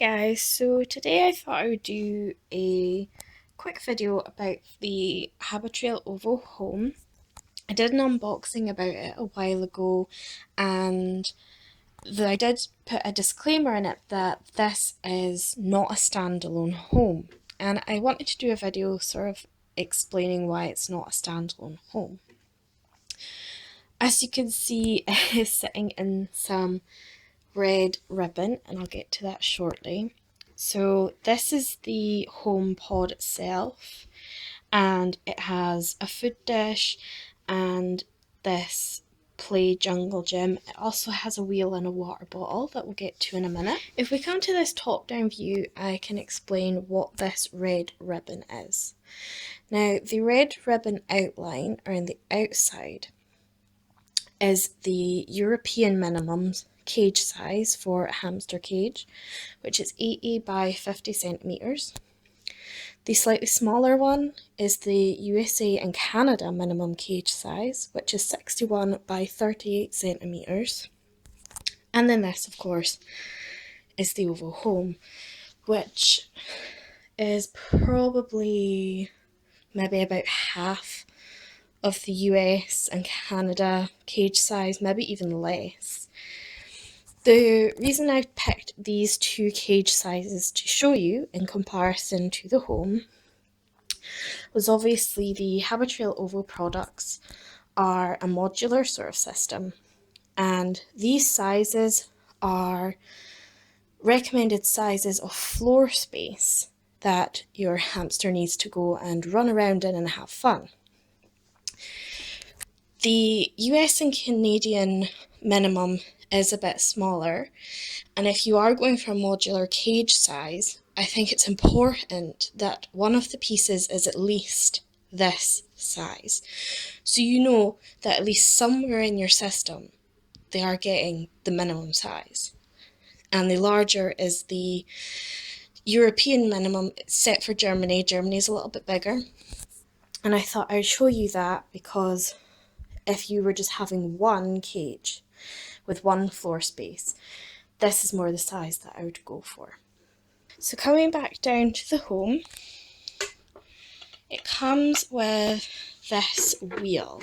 Guys, so today I thought I would do a quick video about the Habitrail Ovo Home. I did an unboxing about it a while ago, and I did put a disclaimer in it that this is not a standalone home, and I wanted to do a video sort of explaining why it's not a standalone home. As you can see, it is sitting in some red ribbon, and I'll get to that shortly. So this is the home pod itself, and it has a food dish and this play jungle gym. It also has a wheel and a water bottle that we'll get to in a minute. If we come to this top down view, I can explain what this red ribbon is. Now, the red ribbon outline around the outside is the European minimums cage size for a hamster cage, which is 80 by 50 centimeters. The slightly smaller one is the USA and Canada minimum cage size, which is 61 by 38 centimeters. And then this, of course, is the Ovo Home, which is probably maybe about half of the US and Canada cage size, maybe even less. The reason I picked these two cage sizes to show you in comparison to the home was obviously the Habitrail Ovo products are a modular sort of system, and these sizes are recommended sizes of floor space that your hamster needs to go and run around in and have fun. The US and Canadian minimum is a bit smaller, and if you are going for a modular cage size, I think it's important that one of the pieces is at least this size. So you know that at least somewhere in your system they are getting the minimum size. And the larger is the European minimum set for Germany. Germany is a little bit bigger. And I thought I would show you that because if you were just having one cage with one floor space, this is more the size that I would go for. So coming back down to the home, it comes with this wheel,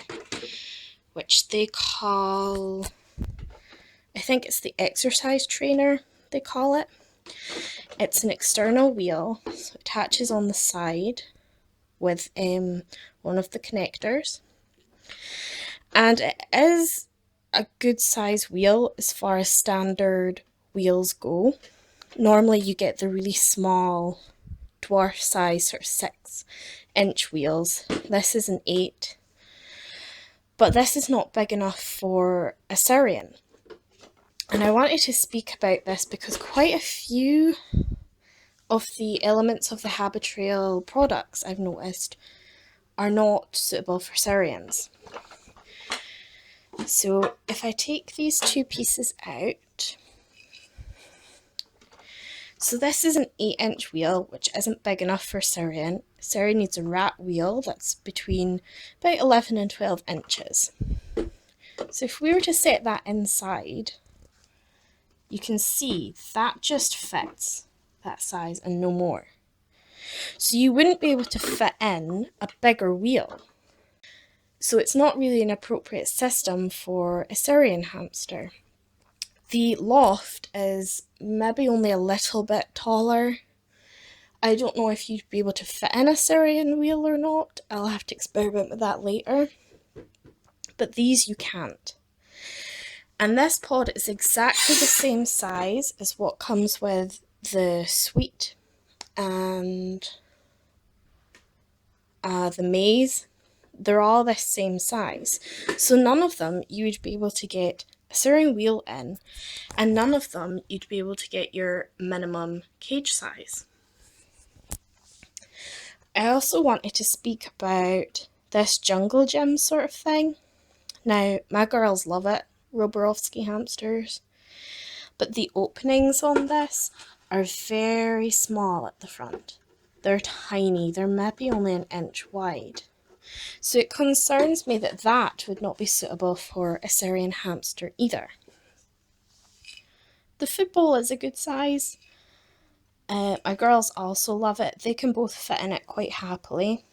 which they call, I think it's the exercise trainer they call it. It's an external wheel, so it attaches on the side with one of the connectors. And it is a good size wheel as far as standard wheels go. Normally you get the really small dwarf size sort of 6-inch wheels. This is an 8, but this is not big enough for a Syrian. And I wanted to speak about this because quite a few of the elements of the Habitrail products I've noticed are not suitable for Syrians. So if I take these two pieces out, so this is an 8-inch wheel, which isn't big enough for Syrian. Syrian needs a rat wheel that's between about 11 and 12 inches. So if we were to set that inside, you can see that just fits that size and no more. So you wouldn't be able to fit in a bigger wheel. So it's not really an appropriate system for a Syrian hamster. The loft is maybe only a little bit taller. I don't know if you'd be able to fit in a Syrian wheel or not. I'll have to experiment with that later. But these you can't. And this pod is exactly the same size as what comes with the Suite and the Maze. They're all the same size. So none of them you would be able to get a Syrian wheel in, and none of them you'd be able to get your minimum cage size. I also wanted to speak about this jungle gym sort of thing. Now, my girls love it, Roborovsky hamsters, but the openings on this are very small at the front. They're tiny, they're maybe only an inch wide. So it concerns me that that would not be suitable for a Syrian hamster either. The football is a good size, My girls also love it. They can both fit in it quite happily.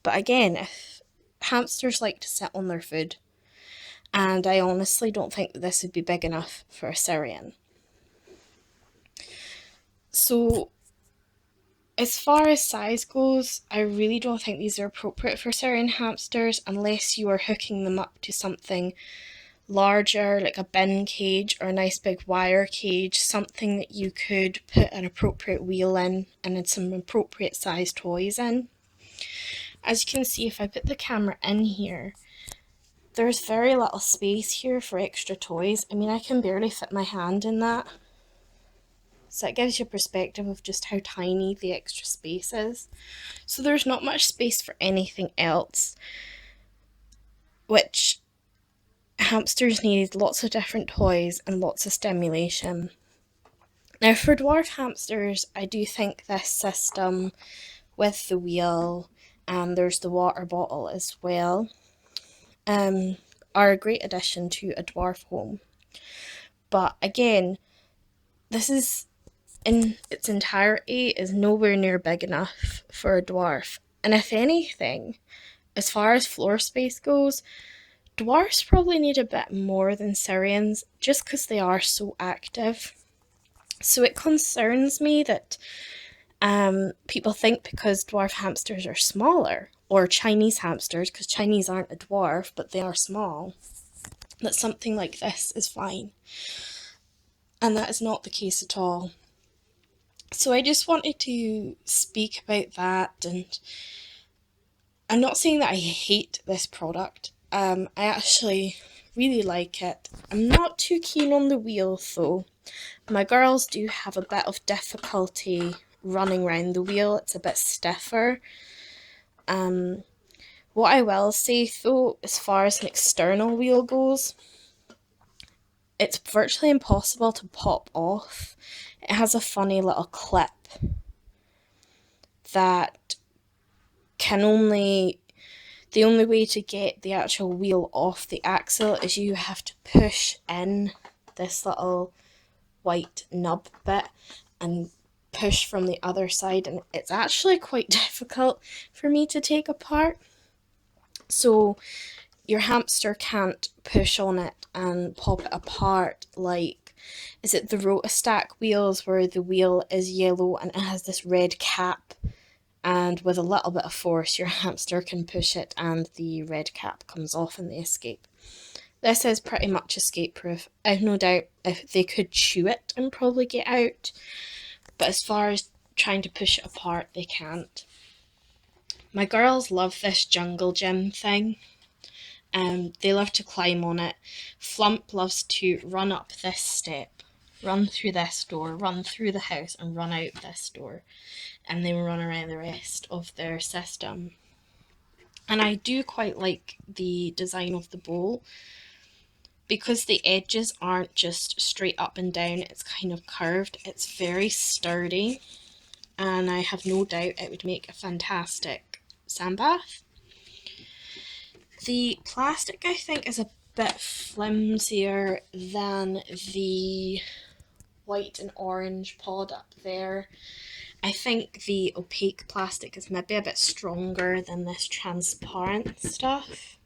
But again, if hamsters like to sit on their food, and I honestly don't think that this would be big enough for a Syrian. So as far as size goes, I really don't think these are appropriate for Syrian hamsters unless you are hooking them up to something larger, like a bin cage or a nice big wire cage, something that you could put an appropriate wheel in and then some appropriate size toys in. As you can see, if I put the camera in here, there's very little space here for extra toys. I mean, I can barely fit my hand in that. So it gives you a perspective of just how tiny the extra space is. So there's not much space for anything else, which hamsters need lots of different toys and lots of stimulation. Now for dwarf hamsters, I do think this system with the wheel and there's the water bottle as well are a great addition to a dwarf home. But again, this is in its entirety is nowhere near big enough for a dwarf. And if anything, as far as floor space goes, dwarfs probably need a bit more than Syrians just because they are so active. So it concerns me that people think because dwarf hamsters are smaller, or Chinese hamsters, because Chinese aren't a dwarf but they are small, that something like this is fine. And that is not the case at all. So I just wanted to speak about that, and I'm not saying that I hate this product. I actually really like it. I'm not too keen on the wheel though. My girls do have a bit of difficulty running around the wheel. It's a bit stiffer. What I will say though, as far as an external wheel goes, it's virtually impossible to pop off. It has a funny little clip that the only way to get the actual wheel off the axle is you have to push in this little white nub bit and push from the other side, and it's actually quite difficult for me to take apart. So your hamster can't push on it and pop it apart like, is it the Rotostack wheels where the wheel is yellow and it has this red cap, and with a little bit of force your hamster can push it and the red cap comes off and they escape. This is pretty much escape proof. I've no doubt if they could chew it and probably get out, but as far as trying to push it apart, they can't. My girls love this jungle gym thing. They love to climb on it. Flump loves to run up this step, run through this door, run through the house and run out this door, and then run around the rest of their system. And I do quite like the design of the bowl because the edges aren't just straight up and down, it's kind of curved. It's very sturdy, and I have no doubt it would make a fantastic sandbath. The plastic, I think, is a bit flimsier than the white and orange pod up there. I think the opaque plastic is maybe a bit stronger than this transparent stuff.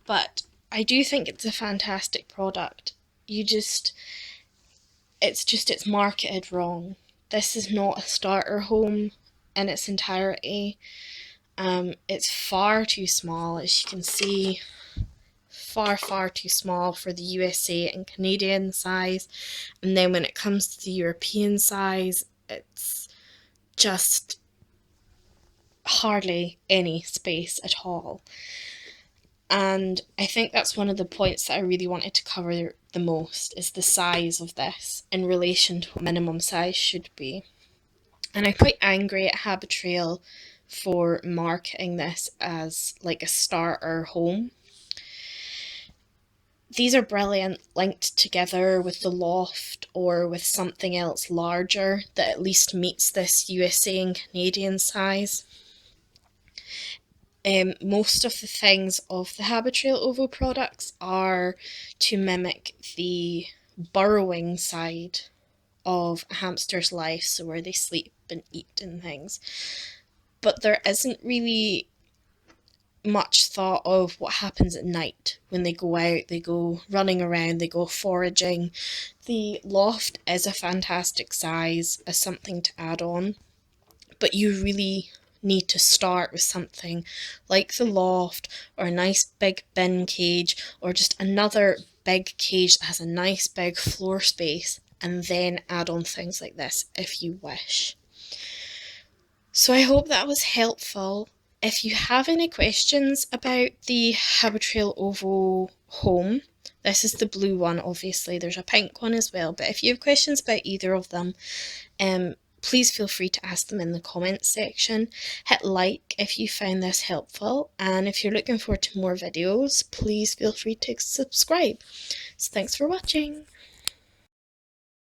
But I do think it's a fantastic product. It's marketed wrong. This is not a starter home in its entirety. It's far too small, as you can see, far too small for the USA and Canadian size, and then when it comes to the European size, it's just hardly any space at all. And I think that's one of the points that I really wanted to cover the most, is the size of this in relation to what minimum size should be. And I'm quite angry at Habitrail for marketing this as like a starter home. These are brilliant linked together with the loft or with something else larger that at least meets this USA and Canadian size. Most of the things of the Habitrail Ovo products are to mimic the burrowing side of a hamster's life, so where they sleep and eat and things. But there isn't really much thought of what happens at night when they go out, they go running around, they go foraging. The loft is a fantastic size as something to add on, but you really need to start with something like the loft or a nice big bin cage or just another big cage that has a nice big floor space, and then add on things like this if you wish. So I hope that was helpful. If you have any questions about the Habitrail Ovo Home, this is the blue one, obviously there's a pink one as well, but if you have questions about either of them, please feel free to ask them in the comments section. Hit like if you found this helpful, and if you're looking forward to more videos, please feel free to subscribe. So thanks for watching.